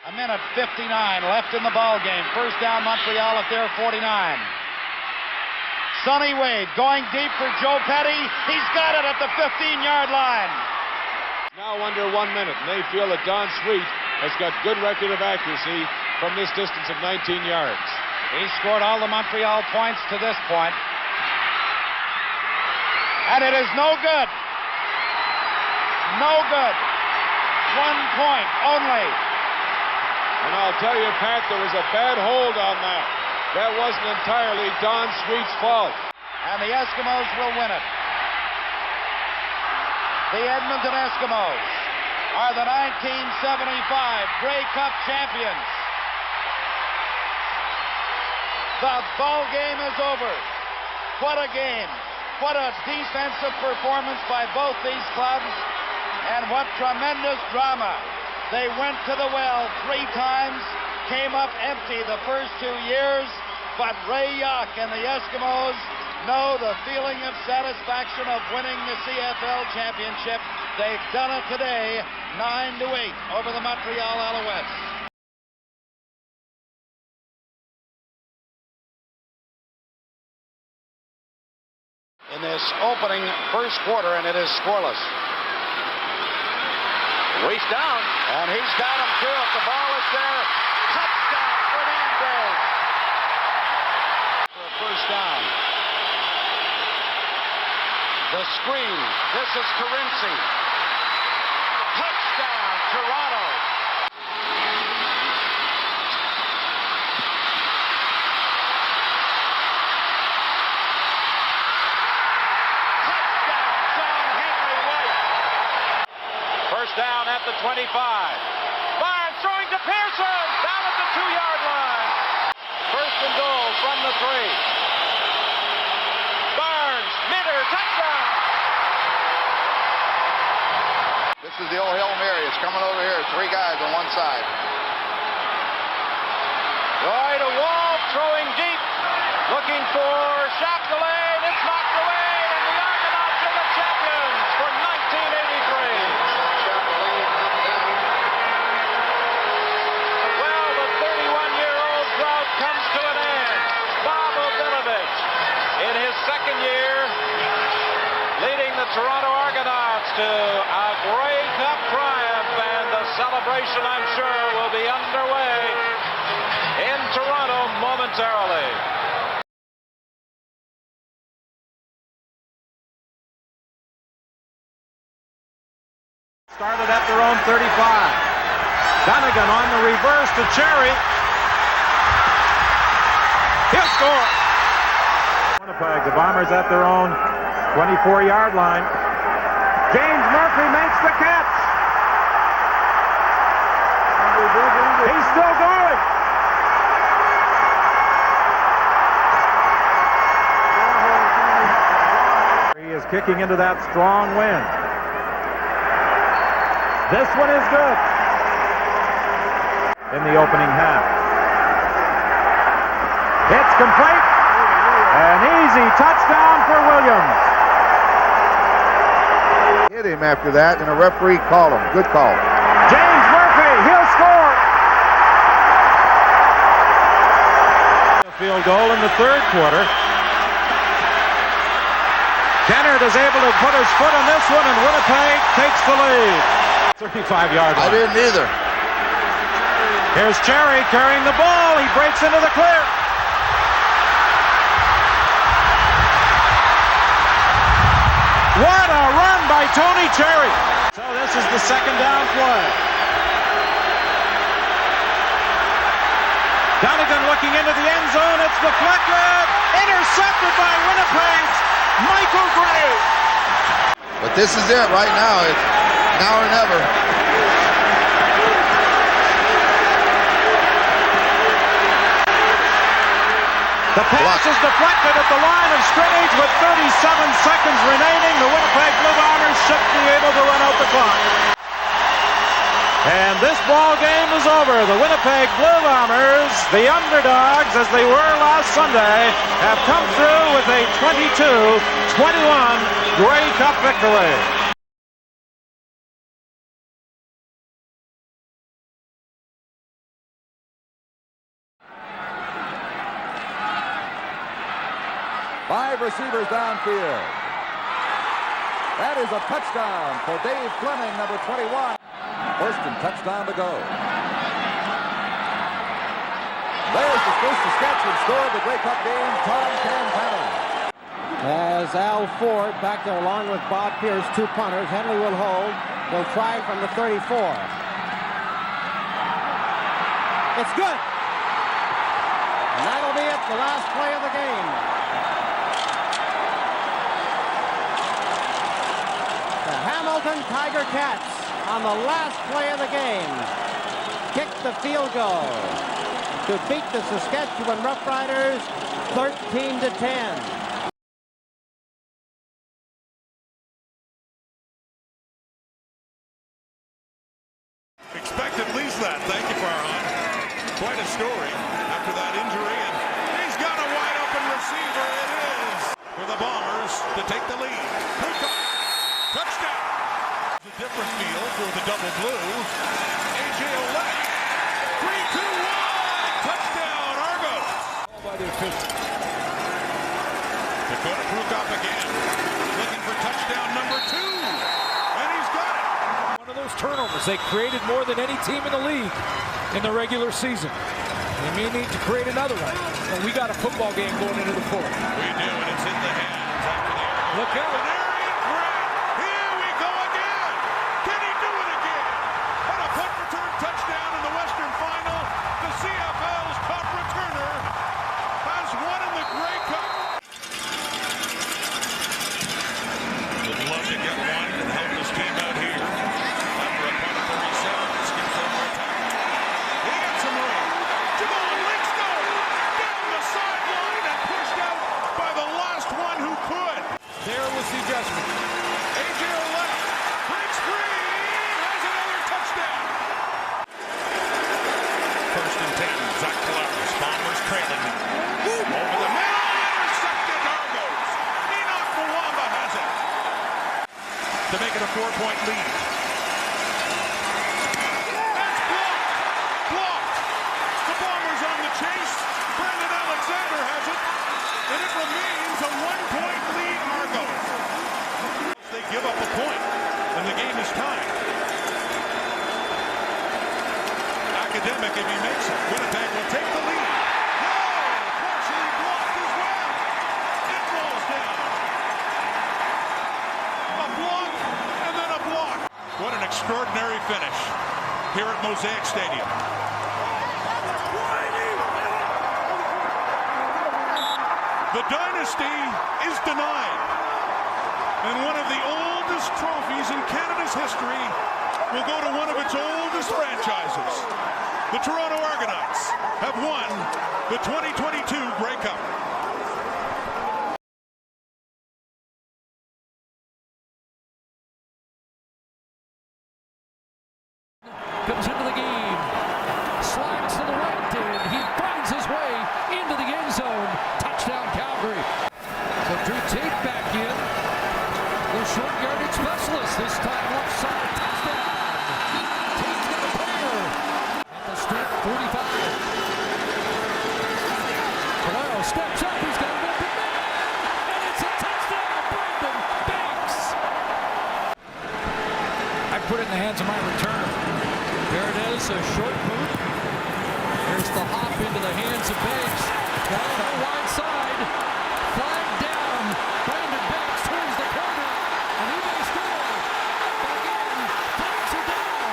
A minute 59 left in the ball game. First down Montreal at their 49. Sonny Wade going deep for Joe Petty. He's got it at the 15-yard line. Now under 1 minute, and they feel that Don Sweet has got good record of accuracy from this distance of 19 yards. He's scored all the Montreal points to this point. And it is no good. No good. 1 point only. And I'll tell you, Pat, there was a bad hold on that. That wasn't entirely Don Sweet's fault. And the Eskimos will win it. The Edmonton Eskimos are the 1975 Grey Cup champions. The ball game is over. What a game. What a defensive performance by both these clubs. And what tremendous drama. They went to the well 3 times, came up empty the first 2 years, but Ray Yock and the Eskimos know the feeling of satisfaction of winning the CFL championship. They've done it today, 9-8 over the Montreal Alouettes. In this opening first quarter, and it is scoreless. Waist down, and he's got him through it. The ball is there. Touchdown, Fernandez. For a first down. The screen. This is Carinci. Touchdown, Toronto. Down at the 25. Barnes throwing to Pearson. Down at the 2-yard line. First and goal from the 3. Barnes, Minter, touchdown. This is the old Hail Mary. It's coming over here. 3 guys on one side. Roy to Wall, throwing deep. Looking for Chapdelaine. It's knocked away. And the Argonauts are the champions for 1983. Comes to an end. Bob Obilovich, in his second year, leading the Toronto Argonauts to a Grey Cup triumph, and the celebration, I'm sure, will be underway in Toronto momentarily. Started at their own 35. Donegan on the reverse to Cherry. He'll score. Winnipeg, the Bombers at their own 24-yard line. James Murphy makes the catch. He's still going. He is kicking into that strong wind. This one is good. In the opening half. It's complete. An easy touchdown for Williams. Hit him after that, and a referee called him. Good call. James Murphy, he'll score. A field goal in the 3rd quarter. Kennard is able to put his foot on this one, and Winnipeg takes the lead. 35-yard line. I didn't either. Here's Cherry carrying the ball. He breaks into the clear. What a run by Tony Cherry. So this is the 2nd down play. Donegan looking into the end zone. It's deflected. Intercepted by Winnipeg's Michael Gray. But this is it right now. It's now or never. The pass is deflected at the line of scrimmage with 37 seconds remaining. The Winnipeg Blue Bombers should be able to run out the clock. And this ball game is over. The Winnipeg Blue Bombers, the underdogs as they were last Sunday, have come through with a 22-21 Grey Cup victory. 5 receivers downfield. That is a touchdown for Dave Fleming, number 21. First and touchdown to go. There's the first Saskatchewan score of the Grey Cup game, Tom Campana. As Al Ford back there along with Bob Pierce, 2 punters. Henley will hold. They'll try from the 34. It's good. And that'll be it, the last play of the game. The Hamilton Tiger Cats on the last play of the game kicked the field goal to beat the Saskatchewan Roughriders 13-10. Expect at least that. Thank you, Farhan. Quite a story after that injury, and he's got a wide open receiver. It is for the Bombers to take the lead. Touchdown. It's a different feel for the double blue. A.J. Olette. 3-2-1. Touchdown, Argos. All by the officials. Dakota Prukop again. Looking for touchdown number 2. And he's got it. One of those turnovers. They created more than any team in the league in the regular season. They may need to create another one. And we got a football game going into the 4th. We do, and it's in the hands after the air. Look out. Darian Grant. Here we go again. Can he do it again? And a punt return touchdown in the Western Final. The CFL's top returner has won in the Grey Cup. Would love to get one and help this team out here. After a punt of 37, skips over a tackle. He got some room. Jamal Link's going down the sideline and pushed out by the last one who could. There was the adjustment. A.J. Olette breaks free, has another touchdown. First and 10, Zach Polaris, Bombers trailing now. Over the middle, intercepted Argos. Enoch Mwamba has it to make it a 4-point lead. That's blocked. Blocked. The Bombers on the chase. Brandon Alexander has it. And it remains a 1-point lead, Argos. They give up a point, and the game is tied. Academic, if he makes it, Winnipeg will take the lead. No! Partially blocked as well. It rolls down. A block, and then a block. What an extraordinary finish here at Mosaic Stadium. The dynasty is denied. And one of the oldest trophies in Canada's history will go to one of its oldest franchises. The Toronto Argonauts have won the 2022 Grey Cup. Comes into the game. Slides to the right, and he finds his way into the end zone. Touchdown, Calgary. So Drew Tate back in. The short yardage specialist, this time left side, touchdown. Tate's got a pair. At the strip, 45. Valero steps up, he's got an open man. And it's a touchdown, Brandon Banks. I put it in the hands of my returner. There it is, a short boot. There's the hop into the hands of Banks. Down the wide side. Flag down. Brandon Banks turns the corner. And he may score. But again, flags are down.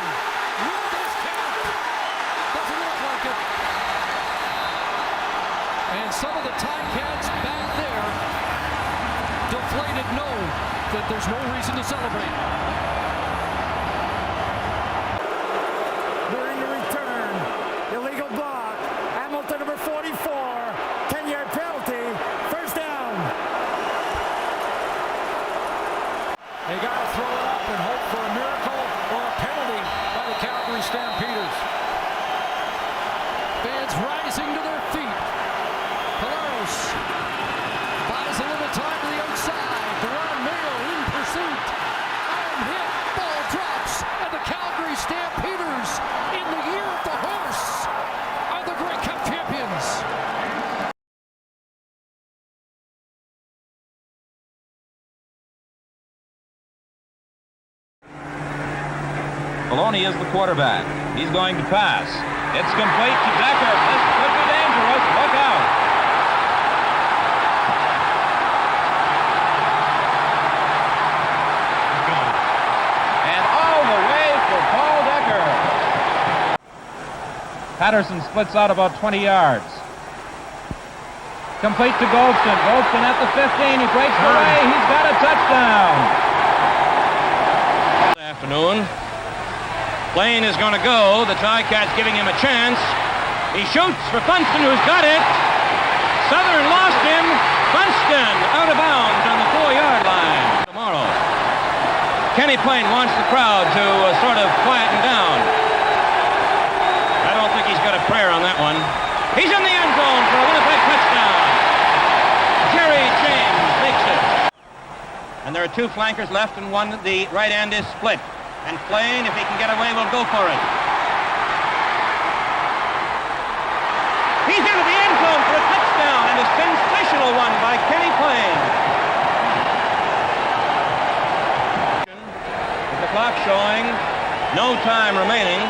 Will this count? Doesn't look like it. And some of the Ticats back there deflated know that there's no reason to celebrate. They got to throw it up and hope for a miracle or a penalty by the Calgary Stampeders. Fans rising to their feet. Polaris buys a little time to the outside. Deron Mayo in pursuit. Arm hit, ball drops, and the Calgary Stampeders in the year of the horse are the Grey Cup champions. is the quarterback. He's going to pass. It's complete to Decker. This could be dangerous. Look out. And all the way for Paul Decker. Patterson splits out about 20 yards. Complete to Goldston. Goldston at the 15. He breaks away. He's got a touchdown. Good afternoon. Lane is going to go. The Ticats giving him a chance. He shoots for Funston, who's got it. Southern lost him. Funston out of bounds on the 4-yard line. Tomorrow. Kenny Payne wants the crowd to sort of quieten down. I don't think he's got a prayer on that one. He's in the end zone for a Winnipeg touchdown. Jerry James makes it. And there are two flankers left and one, the right end is split. And Plain, if he can get away, will go for it. He's into the end zone for a touchdown, and a sensational one by Kenny Plain. With the clock showing, no time remaining.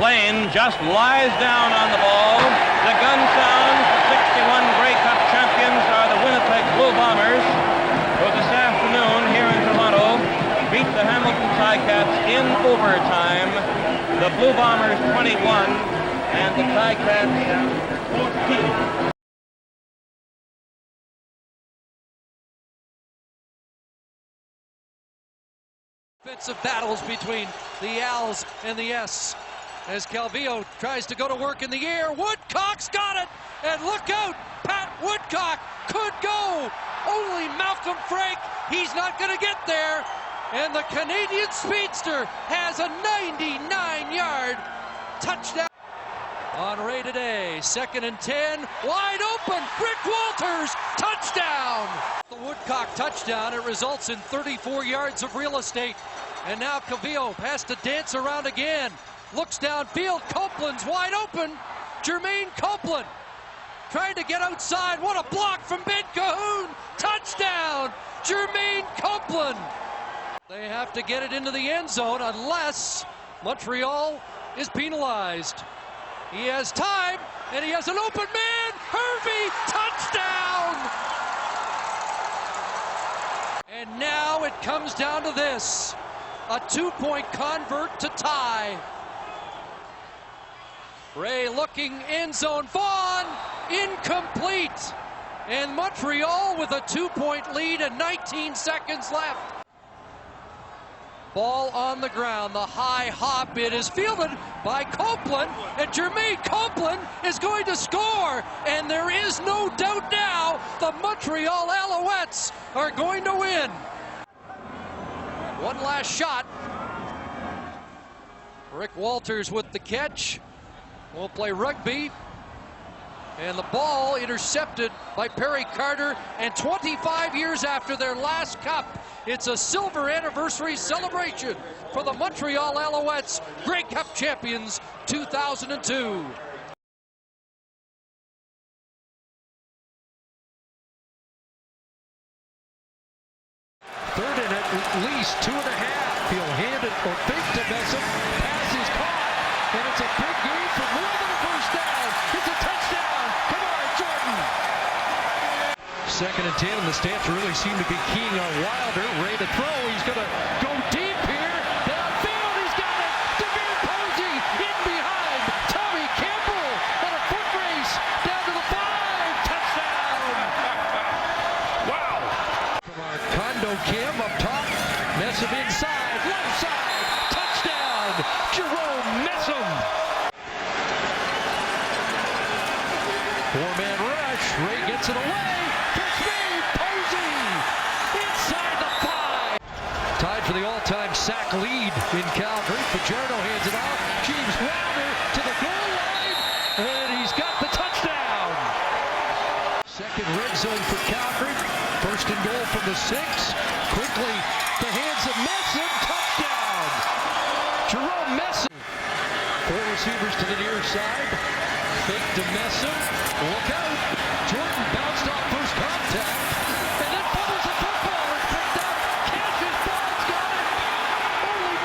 Plain just lies down on the ball. The gun sounds. The 61 Grey Cup champions are the Winnipeg Blue Bombers, who this afternoon here in Toronto beat the Hamilton Ticats in overtime. The Blue Bombers 21 and the Ticats 14. Defensive battles between the Als and the S. As Calvillo tries to go to work in the air, Woodcock's got it! And look out! Pat Woodcock could go! Only Malcolm Frank, he's not going to get there! And the Canadian speedster has a 99-yard touchdown. On Ray today, 2nd and 10, wide open, Rick Walters, touchdown! The Woodcock touchdown, it results in 34 yards of real estate. And now Calvillo has to dance around again. Looks downfield, Copeland's wide open. Jermaine Copeland trying to get outside. What a block from Ben Cahoon. Touchdown, Jermaine Copeland. They have to get it into the end zone unless Montreal is penalized. He has time, and he has an open man. Hervey, touchdown. And now it comes down to this. A 2-point convert to tie. Ray looking, end zone, Vaughn, incomplete. And Montreal with a 2-point lead and 19 seconds left. Ball on the ground, the high hop, it is fielded by Copeland, and Jermaine Copeland is going to score. And there is no doubt now, the Montreal Alouettes are going to win. One last shot. Rick Walters with the catch. We'll play rugby. And the ball intercepted by Perry Carter. And 25 years after their last cup, it's a silver anniversary celebration for the Montreal Alouettes, Grey Cup champions 2002. Third and at least 2.5. He'll hand it or fake to Messam. Pass is caught. And it's a big game for more than a first down. It's a touchdown. Come on, Jordan. 2nd and 10, and the Stamps really seem to be keying on Wilder. Ray to throw. He's going to go deep here. Downfield, he's got it. Devere Posey in behind. Tommy Campbell on a foot race down to the 5. Touchdown. Wow. From our condo cam up top. Messam inside, left side. Touchdown. Jerome Messam. 4-man rush. Ray gets it away. Posey inside the 5. Tied for the all-time sack lead in Calgary. Fajardo hands it off. James Wilder to the goal line, and he's got the touchdown. Second red zone for Calgary. 1st and goal from the 6. Quickly, the hands of Messam. Touchdown. Jerome Messam. 4 receivers to the near side. Fake to Messam. Look out. Jordan bounced off first contact. And then fumbles the football. It's picked up. Cassius Bond's got it. Only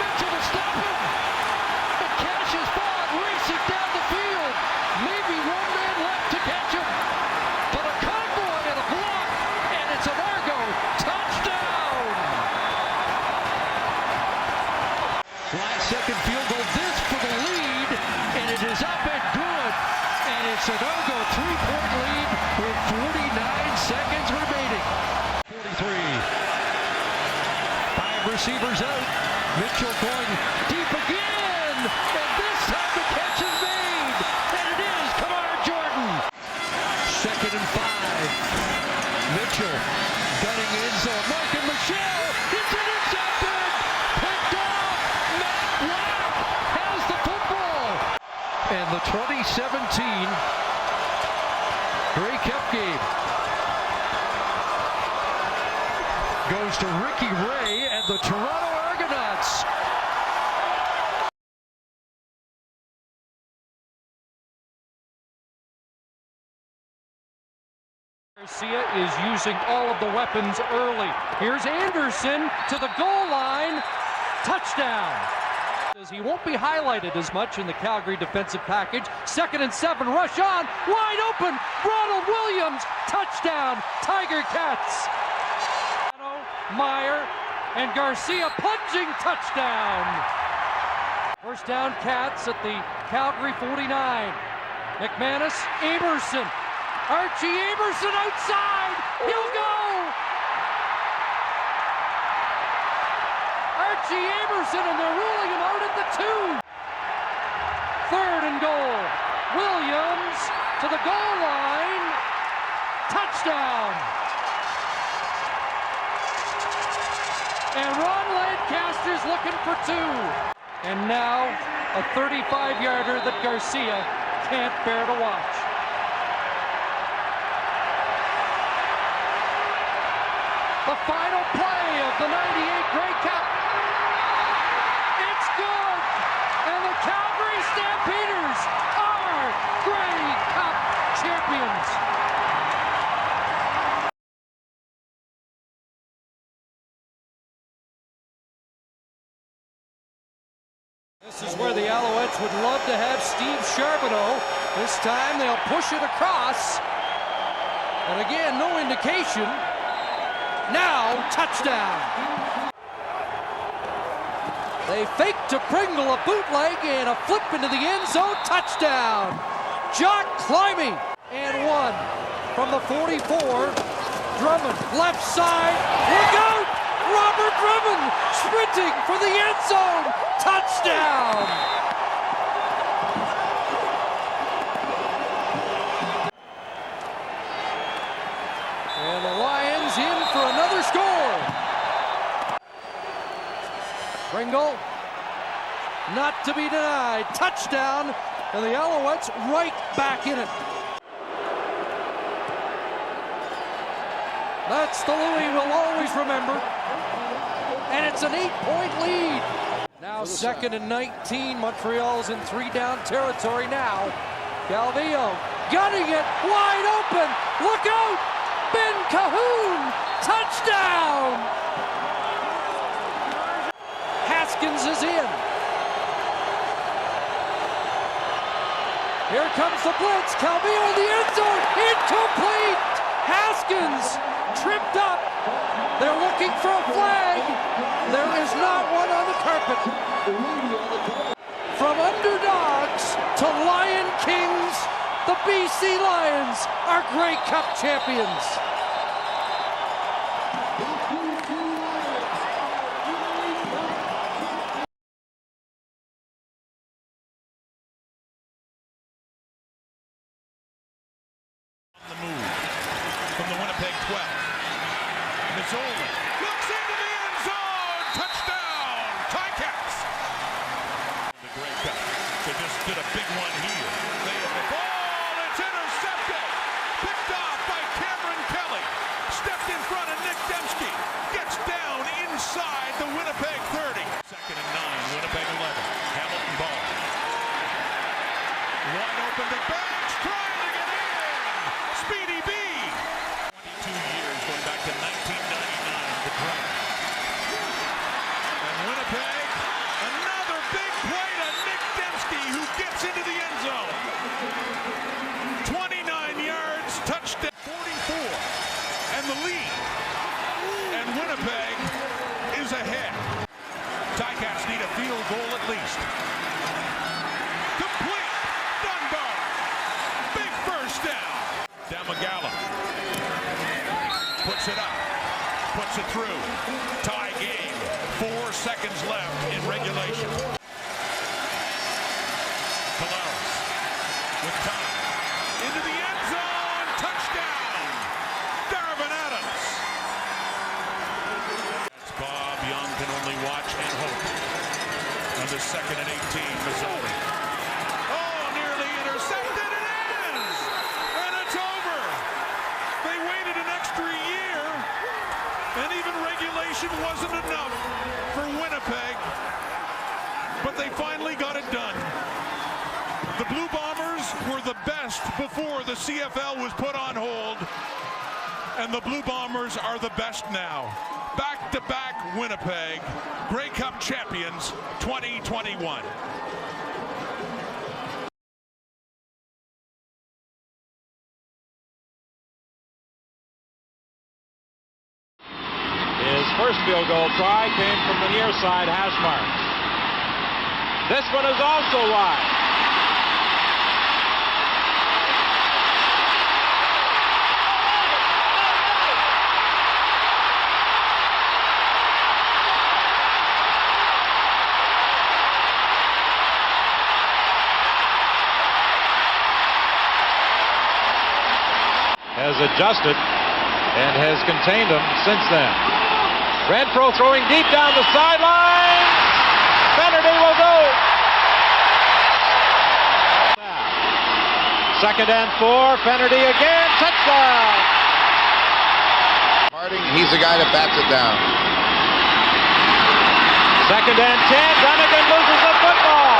Last-second field goal. This for the lead, and it is up and good. And it's a no-go 3-point lead with 49 seconds remaining. 43. 5 receivers out. Mitchell going deep again, and this time the catch is made, and it is Kamar Jordan. 2nd and 5. Mitchell gunning in zone. Mike and Michelle. It's intercepted. Picked off. Matt Black has the football. And the 2017 Grey Cup game goes to Ricky Ray and the Toronto Argonauts. Garcia is using all of the weapons early. Here's Anderson to the goal line. Touchdown. He won't be highlighted as much in the Calgary defensive package. 2nd and 7, rush on, wide open. Ronald Williams, touchdown, Tiger Cats. Meyer and Garcia plunging touchdown. First down, Cats at the Calgary 49. McManus, Aberson. Archie Aberson outside. He'll go. Archie Aberson, and they're ruling him out at the 2. 3rd and goal. Williams to the goal line. Touchdown. And Ron Lancaster's looking for 2. And now a 35-yarder that Garcia can't bear to watch. The final play of the 98 Grey Cup. It's good. And the Calgary Stampeders are Grey Cup champions. This is where the Alouettes would love to have Steve Charbonneau. This time they'll push it across. And again, no indication. Now, touchdown. They fake to Pringle, a bootleg, and a flip into the end zone. Touchdown. Jock climbing. And 1 from the 44. Drummond, left side. Look out. Robert Drummond sprinting for the end zone. Touchdown. And the Lions in for another score. Pringle, not to be denied. Touchdown, and the Alouettes right back in it. That's the Louis we'll always remember. And it's an 8-point lead. Now 2nd and 19. Montreal's in 3-down territory now. Calvillo gunning it wide open. Look out! Ben Cahoon! Touchdown! Haskins is in. Here comes the blitz. Calvillo in the end zone. Incomplete! Haskins tripped up. They're looking for a flag. There is not one on the carpet. From underdogs to Lion Kings, the BC Lions are Grey Cup champions. On the move from the Winnipeg 12. Mazzola looks into the end zone. Touchdown, Ticats. The Grey Cup. They just did a big one here. They have the ball. It's intercepted. Picked off by Cameron Kelly. Stepped in front of Nick Dembski. Gets down inside the Winnipeg 30. 2nd and 9. Winnipeg 11. Hamilton ball. Wide open to Banks. Trying to get in. Speedy B. 22 years going back to 1999. The drought. And Winnipeg, another big play to Nick Dembski, who gets into the end zone. 29 yards, touchdown. 44, and the lead. And Winnipeg is ahead. Ticats need a field goal at least. Complete. Dunbar. Big first down. Damagala puts it up. Puts it through. Tie game. 4 seconds left in regulation. Calouse with time. Into the end zone. Touchdown. Darvin Adams. Bob Young can only watch and hope. On the 2nd and 18, Missouri. Oh, nearly intercepted. It is! And it's over. They waited an extra year, and even regulation wasn't enough for Winnipeg. But they finally got it done. The Blue Bombers were the best before the CFL was put on hold, and the Blue Bombers are the best now. Back-to-back Winnipeg Grey Cup champions 2021. His first field goal try came from the near side hash marks. This one is also wide. Has adjusted and has contained him since then. Renfro throwing deep down the sideline. Finnerty will go. 2nd and 4. Finnerty again. Touchdown. Harding, he's the guy that bats it down. 2nd and 10. Dunnigan loses the football.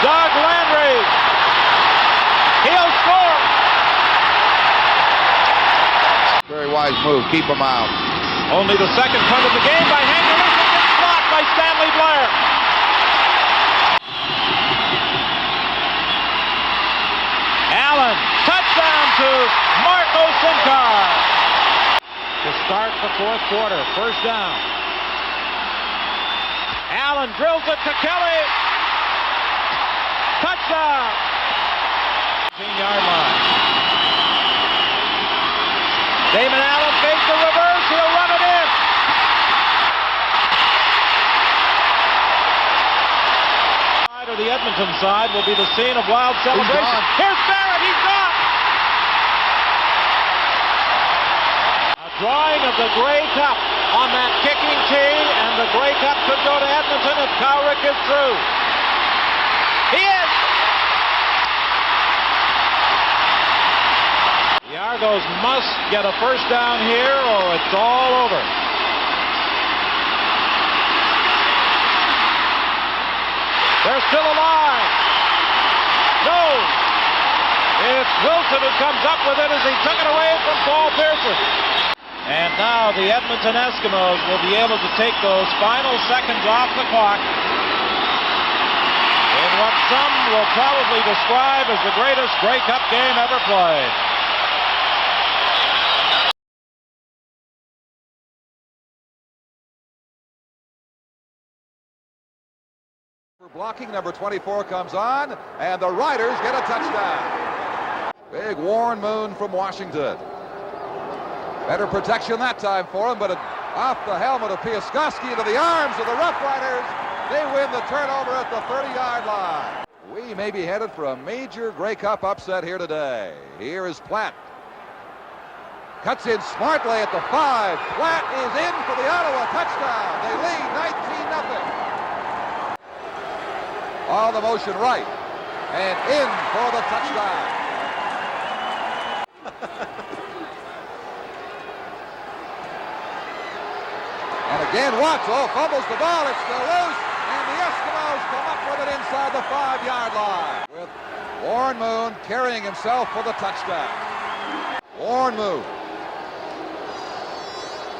Doug Landry. He'll score. Very wise move. Keep him out. Only the 2nd punt of the game by Hank Lewis. It's blocked by Stanley Blair. Allen, touchdown to Marco Simcar. To start the 4th quarter, first down. Allen drills it to Kelly. Touchdown. 15-yard line. Damon Allen fakes the reverse. He'll run it in. Side or the Edmonton side will be the scene of wild celebration. Here's Barrett. He's gone. A drawing of the Grey Cup on that kicking tee, and the Grey Cup could go to Edmonton if Cowrick is through. He is. The Argos must get a first down here or it's all over. They're still alive. No. It's Wilson who comes up with it as he took it away from Paul Pearson. And now the Edmonton Eskimos will be able to take those final seconds off the clock in what some will probably describe as the greatest Grey Cup game ever played. Blocking, number 24 comes on, and the Riders get a touchdown. Big Warren Moon from Washington. Better protection that time for him, but off the helmet of Piaskowski into the arms of the Rough Riders. They win the turnover at the 30-yard line. We may be headed for a major Grey Cup upset here today. Here is Platt. Cuts in smartly at the 5. Platt is in for the Ottawa touchdown. They lead 19-0. All the motion right, and in for the touchdown. And again, Watts, fumbles the ball, it's still loose, and the Eskimos come up with it inside the 5-yard line. With Warren Moon carrying himself for the touchdown. Warren Moon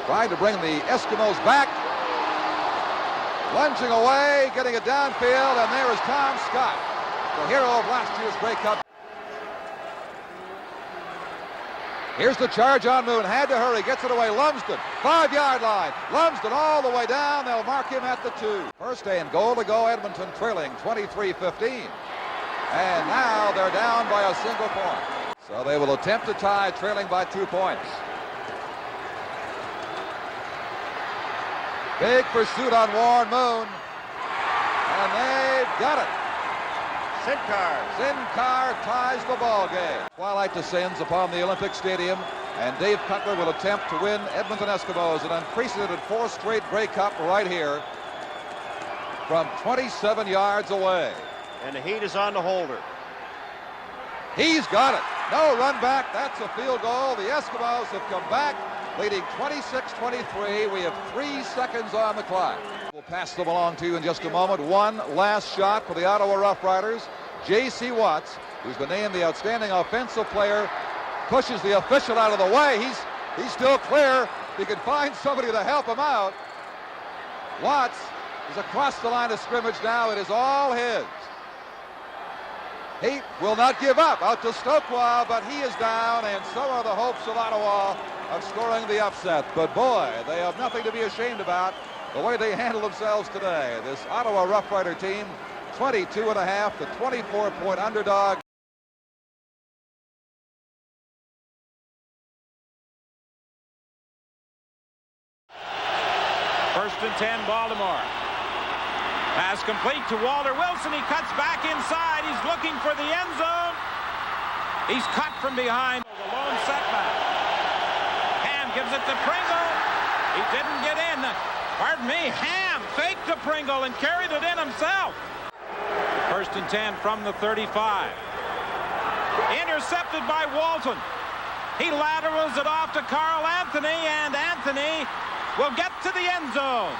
trying to bring the Eskimos back. Lunging away, getting it downfield, and there is Tom Scott, the hero of last year's Grey Cup. Here's the charge on Moon. Had to hurry. Gets it away. Lumsden. 5-yard line. Lumsden all the way down. They'll mark him at the 2. First and goal to go. Edmonton trailing 23-15. And now they're down by a single point. So they will attempt to tie, trailing by 2 points. Big pursuit on Warren Moon. And they've got it. Sincar ties the ball game. Twilight descends upon the Olympic Stadium, and Dave Cutler will attempt to win Edmonton Eskimos an unprecedented 4th straight Grey Cup right here from 27 yards away. And the heat is on the holder. He's got it. No run back. That's a field goal. The Eskimos have come back, leading 26-23. We have 3 seconds on the clock. We'll pass them along to you in just a moment. One last shot for the Ottawa Rough Riders. J.C. Watts, who's been named the outstanding offensive player, pushes the official out of the way. He's still clear. He can find somebody to help him out. Watts is across the line of scrimmage now. It is all his. He will not give up. Out to Stokwa, but he is down, and so are the hopes of Ottawa of scoring the upset. But boy, they have nothing to be ashamed about the way they handle themselves today. This Ottawa Rough Rider team, 22.5 to 24-point underdog. First and 10, Baltimore. Pass complete to Walter Wilson. He cuts back inside. He's looking for the end zone. He's cut from behind. The lone setback. Ham gives it to Pringle. He didn't get in. Pardon me, Ham faked to Pringle and carried it in himself. First and 10 from the 35. Intercepted by Walton. He laterals it off to Carl Anthony, and Anthony will get to the end zone.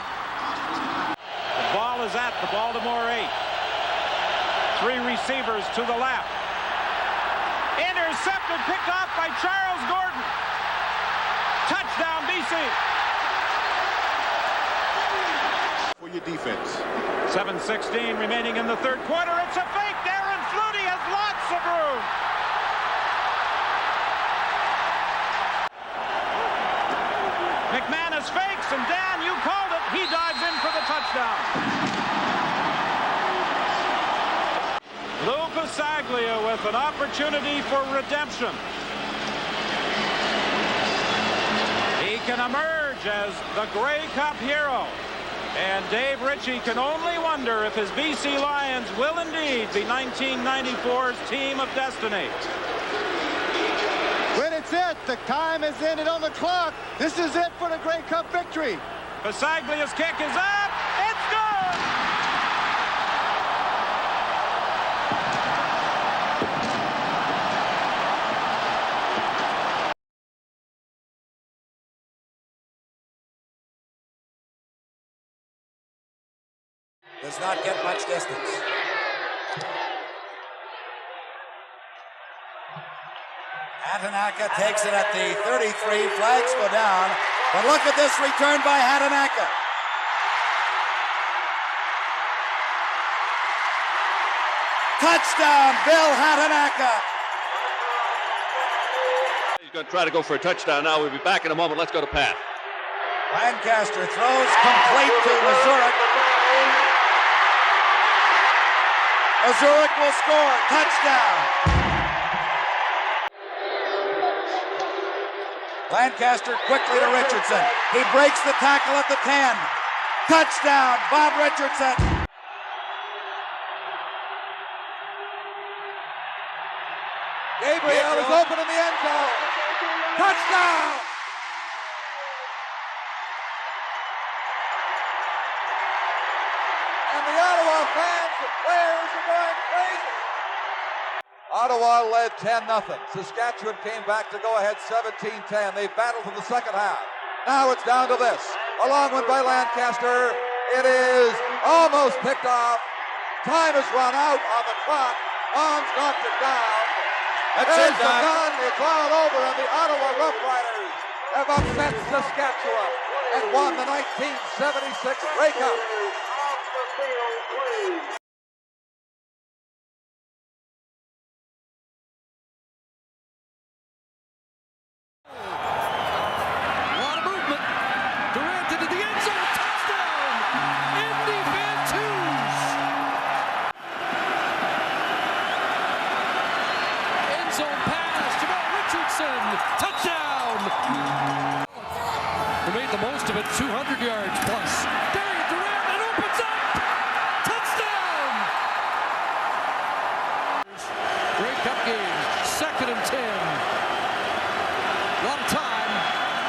The ball is at the Baltimore 8. 3 receivers to the left. Intercepted, picked off by Charles Gordon. Touchdown, BC. For your defense. 7:16 remaining in the third quarter. It's a fake. Darren Flutie has lots of room. McManus fakes, and Dan, you called it. He dives in for the touchdown. Lou Passaglia with an opportunity for redemption. He can emerge as the Grey Cup hero. And Dave Ritchie can only wonder if his BC Lions will indeed be 1994's team of destiny. When it's it, the time has ended on the clock. This is it for the Grey Cup victory. Passaglia's kick is up. It's good. Does not get much distance. Hatanaka takes it at the 33. Flags go down. But look at this return by Hatanaka. Touchdown, Bill Hatanaka. He's going to try to go for a touchdown now. We'll be back in a moment. Let's go to Pat. Lancaster throws complete to Mazurek. Mazurek will score. Touchdown. Lancaster quickly to Richardson. He breaks the tackle at the 10. Touchdown, Bob Richardson. Gabriel is open in the end zone. Touchdown! And the Ottawa fans and players are going crazy. Ottawa led 10-0. Saskatchewan came back to go ahead 17-10. They battled for the second half. Now it's down to this. A long one by Lancaster. It is almost picked off. Time has run out on the clock. On's knocked it down. That's There's it, the Doc. gun. It's all over, and the Ottawa Rough Riders have upset Saskatchewan and won the 1976 Grey Cup. rest of it 200 yards plus. Barry Durant, it opens up. Touchdown! Grey Cup game, 2nd and 10. Long time,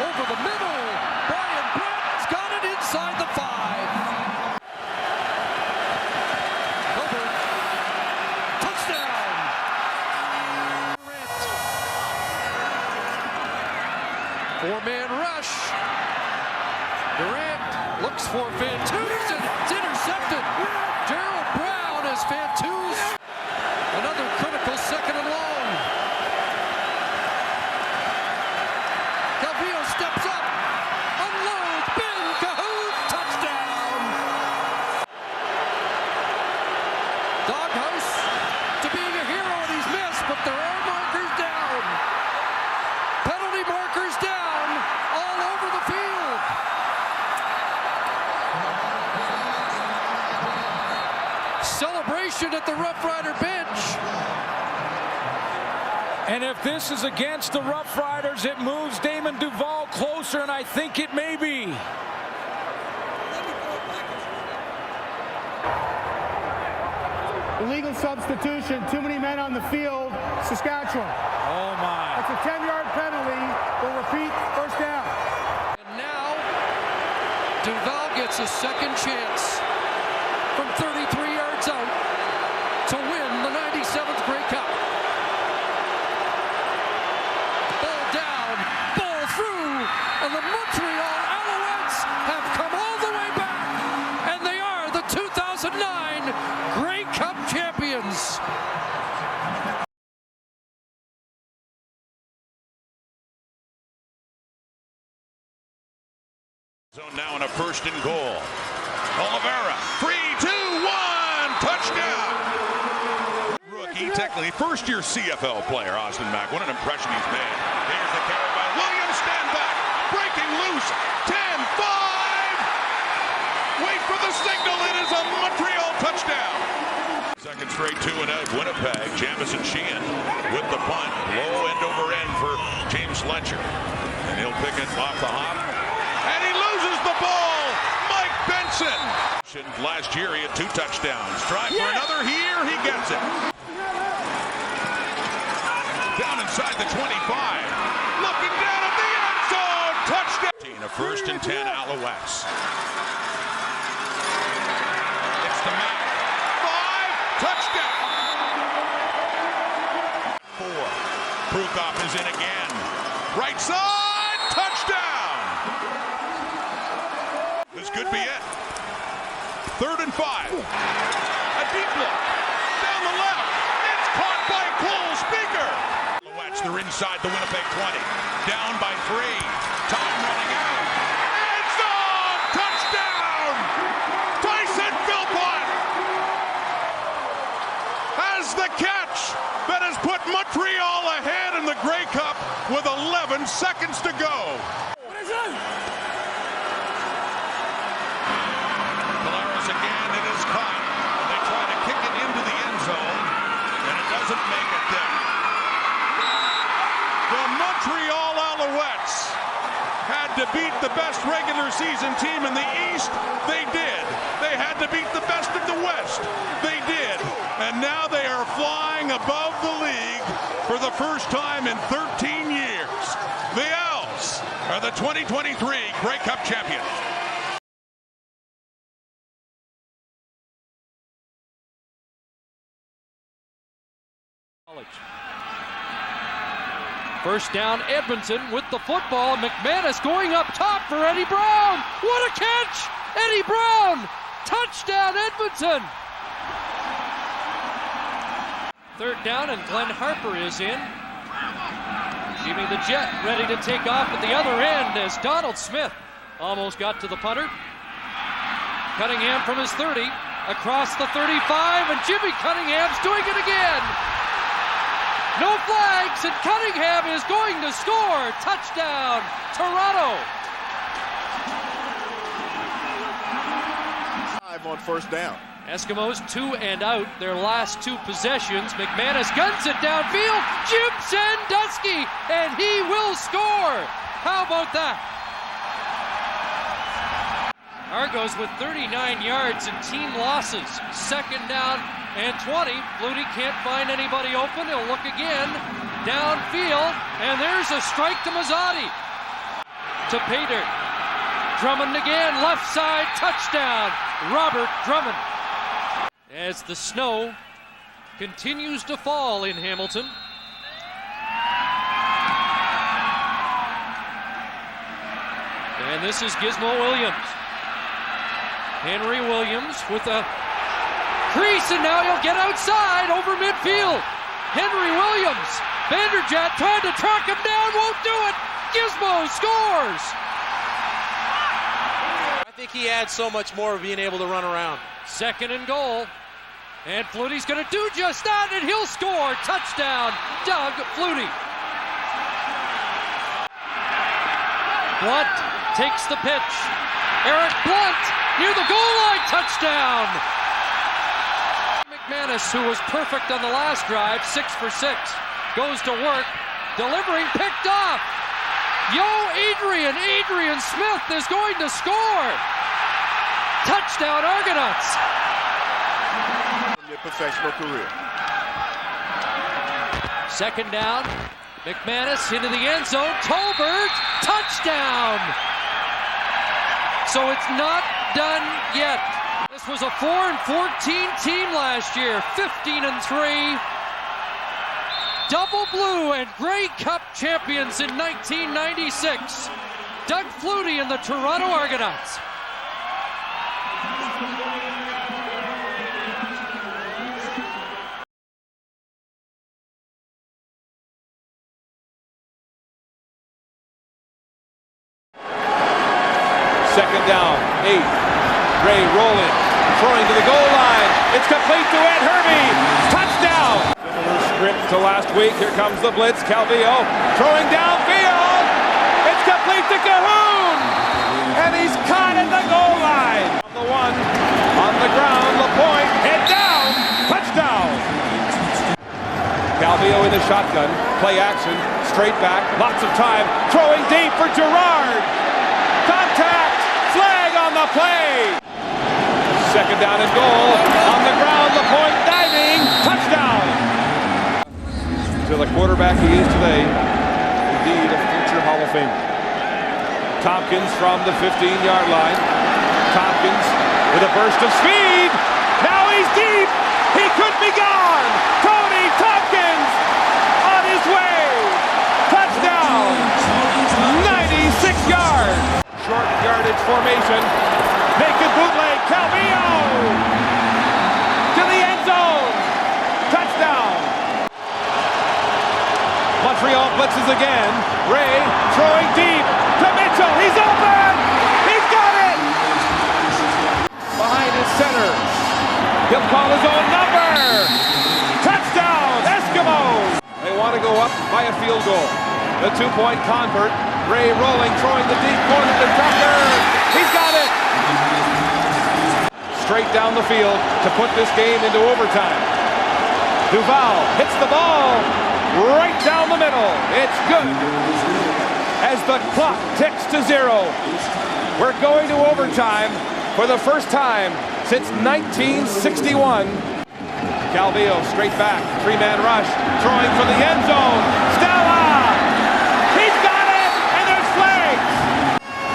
over the middle. Brian Brett's got it inside the 5. Over. Touchdown! Durant. 4-man rush. Durant looks for Fantus and it's intercepted. Gerald Brown as Fantus. Another critical 2nd and long. Calvillo steps up. Unloads. Ben Cahoon. Touchdown. Doghouse to being a hero and he's missed, but there are markers down. Penalty markers down all over the field. Celebration at the Rough Rider bench. And if this is against the Rough Riders, it moves Damon Duval closer, and I think it may be. Illegal substitution, too many men on the field, Saskatchewan. Oh my. That's a 10-yard penalty. We'll repeat, first down. And now, Duval gets a second chance from 33 yards out to win the 97th Grey Cup. Ball down, ball through, and the Montreal Alouettes have come all the way back, and they are the 2009 Grey Cup champions. Zone now in a 1st and goal. Oliveira, 3, 2, 1, touchdown! Rookie, technically first-year CFL player, Austin Mack. What an impression he's made. Here's the carry by Williams, stand back, breaking loose, 10, 5! Wait for the signal, it is a Montreal touchdown! Second straight 2 and out, Winnipeg. Jamison Sheehan with the punt, low end over end for James Letcher. And he'll pick it off the hop. And he loses the ball! Mike Benson! Last year he had 2 touchdowns. Try for another here, he gets it. Down inside the 25. Looking down at the end zone! Touchdown! A 1st and 10 Alouettes. It's the Mac. 5, touchdown! 4. Prukop is in again. Right side, touchdown! This could be it. 3rd and 5. A deep look. Down the left. It's caught by Cole Speaker. Alouettes, they're inside the Winnipeg 20. Down by 3. Time running out. End zone! Touchdown! Tyson Philpott has the catch that has put Montreal ahead in the Grey Cup with 11 seconds to go. What is it? Again, it is caught. They try to kick it into the end zone, and it doesn't make it there. The Montreal Alouettes had to beat the best regular season team in the East. They did. They had to beat the best of the West. They did. And now they are flying above the league for the first time in 13 years. The Owls are the 2023 Grey Cup champions. First down, Edmonton with the football. McManus going up top for Eddie Brown. What a catch! Eddie Brown! Touchdown, Edmonton! 3rd down, and Glenn Harper is in. Jimmy the Jet ready to take off at the other end as Donald Smith almost got to the punter. Cunningham from his 30, across the 35, and Jimmy Cunningham's doing it again! No flags, and Cunningham is going to score. Touchdown, Toronto. 5 on 1st down. Eskimos 2 and out their last 2 possessions. McManus guns it downfield. Jim Sandusky, and he will score. How about that? Argos with 39 yards and team losses. Second down and 20. Flutie can't find anybody open. He'll look again. Downfield. And there's a strike to Mazzotti. To Pater. Drummond again. Left side. Touchdown. Robert Drummond. As the snow continues to fall in Hamilton. And this is Gizmo Williams. Henry Williams with a crease, and now he'll get outside over midfield. Henry Williams, Vanderjagt trying to track him down, won't do it. Gizmo scores. I think he adds so much more of being able to run around. Second and goal. And Flutie's going to do just that, and he'll score. Touchdown, Doug Flutie. Blunt takes the pitch. Eric Blunt near the goal line. Touchdown. McManus, who was perfect on the last drive, 6 for 6, goes to work. Delivering, picked off. Adrian Smith is going to score. Touchdown, Argonauts. Their professional career. Second down. McManus into the end zone. Tolbert, touchdown. So it's not done yet. This was a 4-14 team last year. 15-3. Double blue and Grey Cup champions in 1996. Doug Flutie and the Toronto Argonauts. Second down, 8. Ray rolling, throwing to the goal line. It's complete to Ed Hervey. Touchdown. Similar script to last week. Here comes the blitz. Calvillo throwing downfield. It's complete to Cahoon. And he's caught at the goal line. On the one, on the ground, LaPointe, head down. Touchdown. Calvillo in the shotgun. Play action, straight back, lots of time. Throwing deep for Gerard. Contact. Flag on the play. Second down and goal. On the ground, LaPointe diving. Touchdown. To the quarterback he is today. Indeed, a future Hall of Famer. Tompkins from the 15-yard line. Tompkins with a burst of speed. Now he's deep. He could be gone. Tony Tompkins on his way. Touchdown. 96 yards. Short yardage formation. Naked bootleg. Calvillo to the end zone. Touchdown. Montreal blitzes again. Ray throwing deep to Mitchell. He's open. He's got it. Behind his center. He'll call his own number. Touchdown. Eskimos. They want to go up by a field goal. The two-point convert. Ray rolling, throwing the deep corner to Tucker. He's got it. Straight down the field to put this game into overtime. Duval hits the ball right down the middle. It's good. As the clock ticks to 0. We're going to overtime for the first time since 1961. Calvillo straight back, 3-man rush, throwing for the end zone. Stella! He's got it, and there's flags!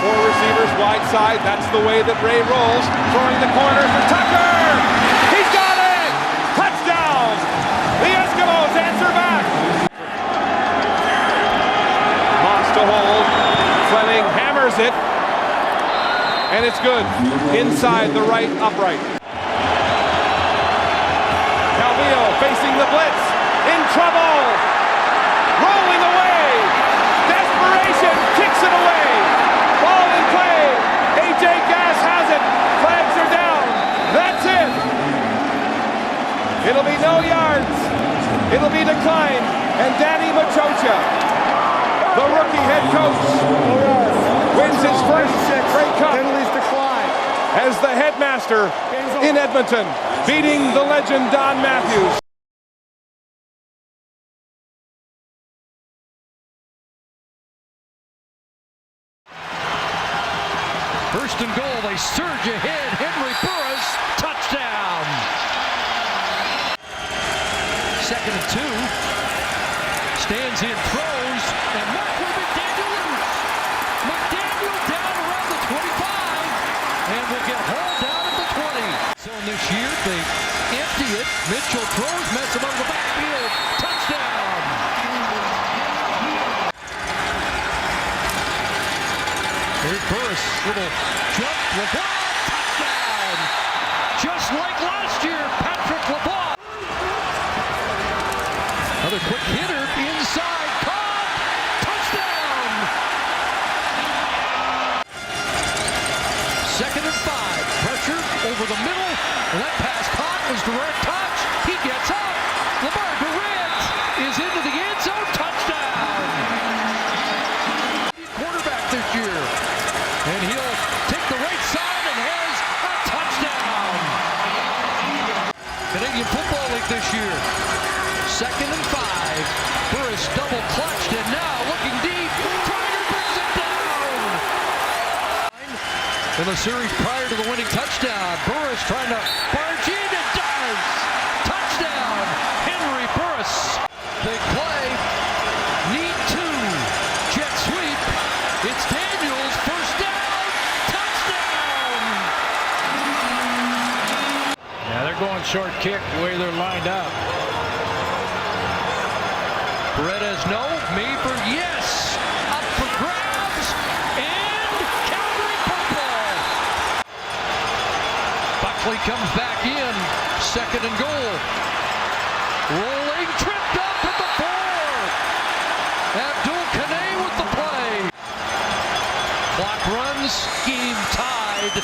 4 receivers wide side, that's the way that Ray rolls. Throwing the corner for Tucker! He's got it! Touchdown! The Eskimos answer back! Moss to hold. Fleming hammers it. And it's good. Inside the right upright. Calvillo facing the blitz. In trouble. Rolling away. Desperation. Kicks it away. Ball in play. A.J. Gass has it. Flags are down. That's it. It'll be no yards. It'll be declined. And Danny Machocha, the rookie head coach, wins his first Grey Cup as the headmaster in Edmonton, beating the legend Don Matthews. First and goal, they surge 2nd and 2. Stands in, throws, and Mark with McDaniel loose. McDaniel down around the 25, and will get hauled down at the 20. So this year, they empty it. Mitchell throws, mess him over the backfield. Touchdown! Here's Burris, little jump, LeBlanc, touchdown! Just like last year, Patrick LeBlanc. Another quick hitter inside, caught, touchdown! 2nd and 5, pressure over the middle, and that pass caught was direct touch. He gets up. Lamar Durant is into the end zone, touchdown! Quarterback this year, and he'll take the right side and has a touchdown! Canadian Football League this year. 2nd and 5. Burris double clutched and now looking deep. Tiger brings it down. In the series prior to the winning touchdown, Burris trying to barge in. It does. Touchdown, Henry Burris. Big play. Need 2. Jet sweep. It's Daniels. First down. Touchdown. Yeah, they're going short kick the way they're lined up. Paredes, no. Maber, yes. Up for grabs. And Calgary football. Buckley comes back in. 2nd and goal. Rolling, tripped up at the 4. Abdul Kanay with the play. Clock runs. Game tied.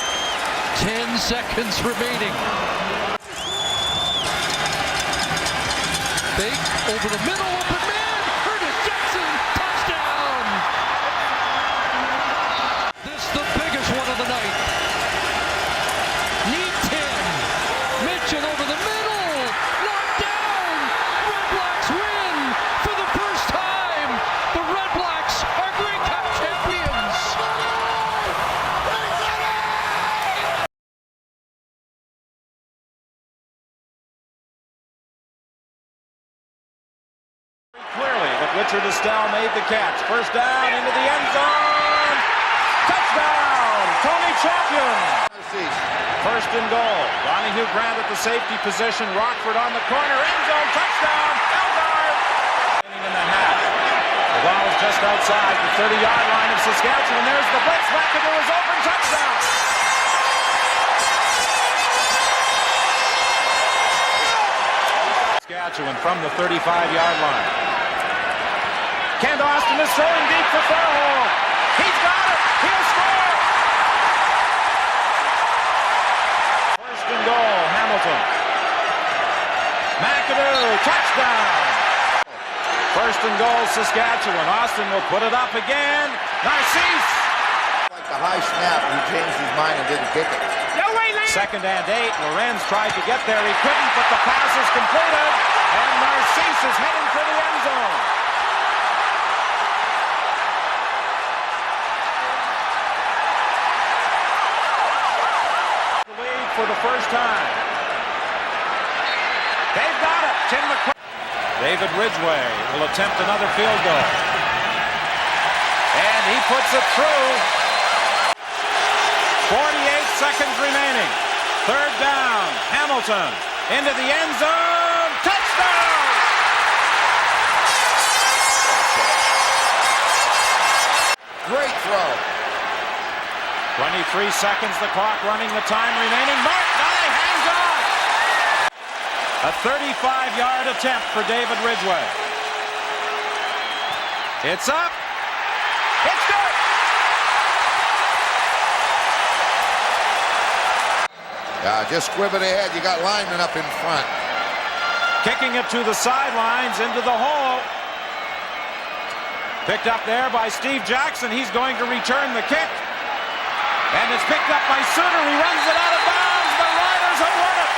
10 seconds remaining. Fake over the middle. Open man. Curtis Jackson. Touchdown. This the biggest one of the night. Need 10. Mitchell over the middle. Knocked down. Red Blacks win for the first time. The Red Blacks are Grey Cup champions. Clearly, but Richard Estelle made the catch. First down into the end zone. Touchdown, Tony Champion. First and goal. Donahue Grant at the safety position. Rockford on the corner. End zone. Touchdown. Elgard. In the half. The ball is just outside the 30-yard line of Saskatchewan. There's the blitz. McAdoo is open. Touchdown. Saskatchewan from the 35-yard line. Kent Austin is throwing deep for Farrell. He's got it. He'll score. First and goal, Hamilton. McAdoo, touchdown. First and goal, Saskatchewan. Austin will put it up again. Narcisse. Like the high snap, he changed his mind and didn't kick it. 2nd and 8. Lorenz tried to get there. He couldn't, but the pass is completed. And Narcisse is heading for the end zone. The lead for the first time. They've got it. Tim McCray. David Ridgway will attempt another field goal. And he puts it through. 48 seconds remaining. 3rd down. Hamilton into the end zone. Touchdown! Great throw. 23 seconds, the clock running, the time remaining. Mark Nye hangs on. A 35-yard attempt for David Ridgway. It's up. It's good. Just squib it ahead. You got linemen up in front. Kicking it to the sidelines into the hole. Picked up there by Steve Jackson. He's going to return the kick. And it's picked up by Suter. He runs it out of bounds. The Riders have won it.